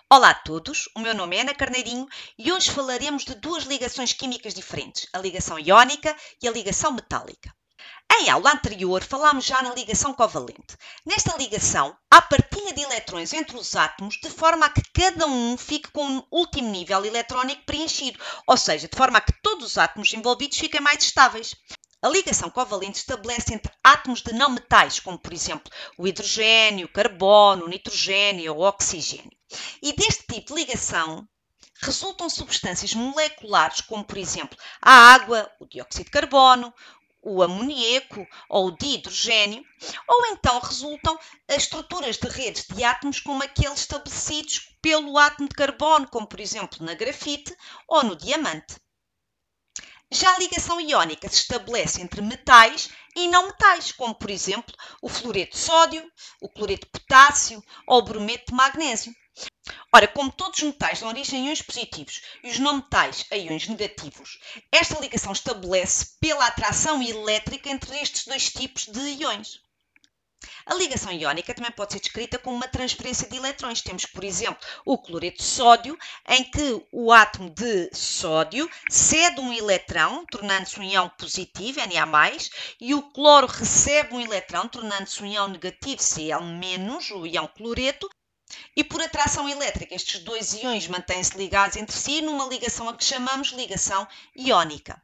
Olá a todos, o meu nome é Ana Carneirinho e hoje falaremos de duas ligações químicas diferentes, a ligação iónica e a ligação metálica. Em aula anterior falámos já na ligação covalente. Nesta ligação, há partilha de eletrões entre os átomos de forma a que cada um fique com um último nível eletrónico preenchido, ou seja, de forma a que todos os átomos envolvidos fiquem mais estáveis. A ligação covalente estabelece entre átomos de não metais, como por exemplo o hidrogênio, o carbono, o nitrogênio ou o oxigênio. E deste tipo de ligação resultam substâncias moleculares, como por exemplo a água, o dióxido de carbono, o amoníaco ou o dihidrogênio, ou então resultam estruturas de redes de átomos como aqueles estabelecidos pelo átomo de carbono, como por exemplo na grafite ou no diamante. Já a ligação iónica se estabelece entre metais e não metais, como por exemplo o fluoreto de sódio, o cloreto de potássio ou o brometo de magnésio. Ora, como todos os metais dão origem a íons positivos e os não metais a íons negativos, esta ligação estabelece pela atração elétrica entre estes dois tipos de íons. A ligação iónica também pode ser descrita como uma transferência de eletrões. Temos, por exemplo, o cloreto de sódio, em que o átomo de sódio cede um eletrão, tornando-se um íon positivo, Na+, e o cloro recebe um eletrão, tornando-se um íon negativo, Cl-, o íon cloreto, e por atração elétrica estes dois íons mantêm-se ligados entre si numa ligação a que chamamos ligação iónica.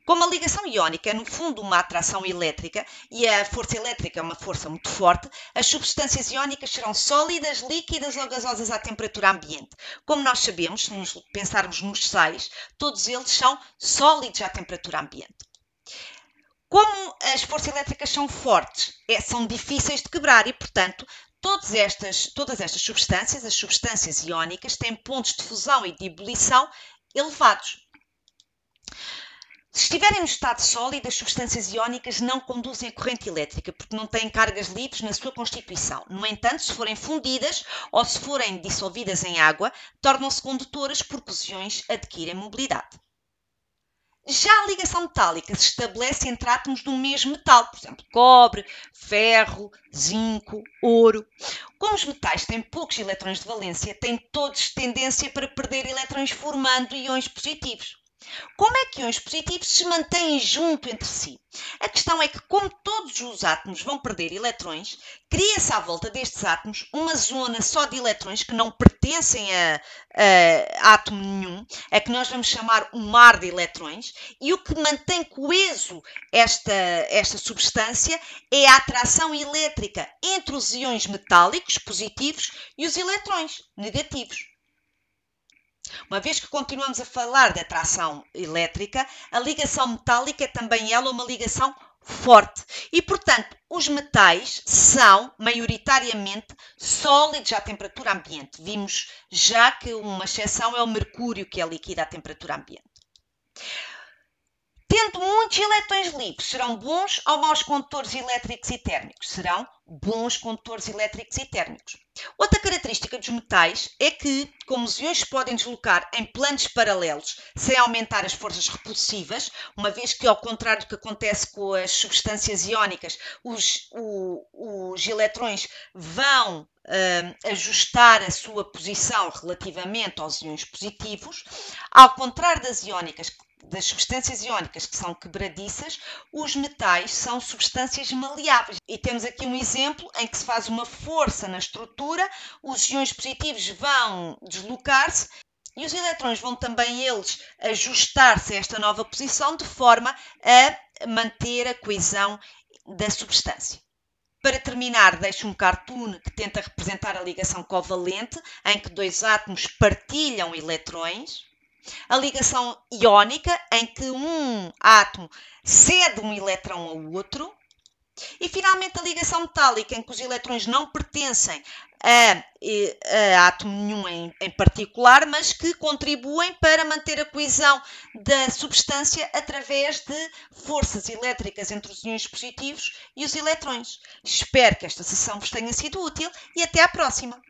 Como a ligação iónica é, no fundo, uma atração elétrica e a força elétrica é uma força muito forte, as substâncias iónicas serão sólidas, líquidas ou gasosas à temperatura ambiente. Como nós sabemos, se nos pensarmos nos sais, todos eles são sólidos à temperatura ambiente. Como as forças elétricas são fortes, são difíceis de quebrar e, portanto, todas estas substâncias, as substâncias iónicas, têm pontos de fusão e de ebulição elevados. Se estiverem no estado sólido, as substâncias iónicas não conduzem a corrente elétrica, porque não têm cargas livres na sua constituição. No entanto, se forem fundidas ou se forem dissolvidas em água, tornam-se condutoras porque os íons adquirem mobilidade. Já a ligação metálica se estabelece entre átomos do mesmo metal, por exemplo, cobre, ferro, zinco, ouro. Como os metais têm poucos eletrões de valência, têm todos tendência para perder eletrões formando íons positivos. Como é que íons positivos se mantêm junto entre si? A questão é que, como todos os átomos vão perder eletrões, cria-se à volta destes átomos uma zona só de eletrões que não pertencem a átomo nenhum, a que nós vamos chamar um mar de eletrões, e o que mantém coeso esta substância é a atração elétrica entre os íons metálicos, positivos, e os eletrões, negativos. Uma vez que continuamos a falar de atração elétrica, a ligação metálica é também ela uma ligação forte e, portanto, os metais são maioritariamente sólidos à temperatura ambiente. Vimos já que uma exceção é o mercúrio, que é líquido à temperatura ambiente. Tendo muitos eletrões livres, serão bons ou maus condutores elétricos e térmicos? Serão bons condutores elétricos e térmicos. Outra característica dos metais é que, como os íons se podem deslocar em planos paralelos sem aumentar as forças repulsivas, uma vez que, ao contrário do que acontece com as substâncias iónicas, os eletrões vão ajustar a sua posição relativamente aos íons positivos, ao contrário das substâncias iónicas que são quebradiças, os metais são substâncias maleáveis. E temos aqui um exemplo em que se faz uma força na estrutura, os íons positivos vão deslocar-se e os eletrões vão também eles ajustar-se a esta nova posição de forma a manter a coesão da substância. Para terminar, deixo um cartoon que tenta representar a ligação covalente, em que dois átomos partilham eletrões. A ligação iónica, em que um átomo cede um eletrão ao outro. E, finalmente, a ligação metálica, em que os eletrões não pertencem a átomo nenhum em particular, mas que contribuem para manter a coesão da substância através de forças elétricas entre os íons positivos e os eletrões. Espero que esta sessão vos tenha sido útil e até à próxima!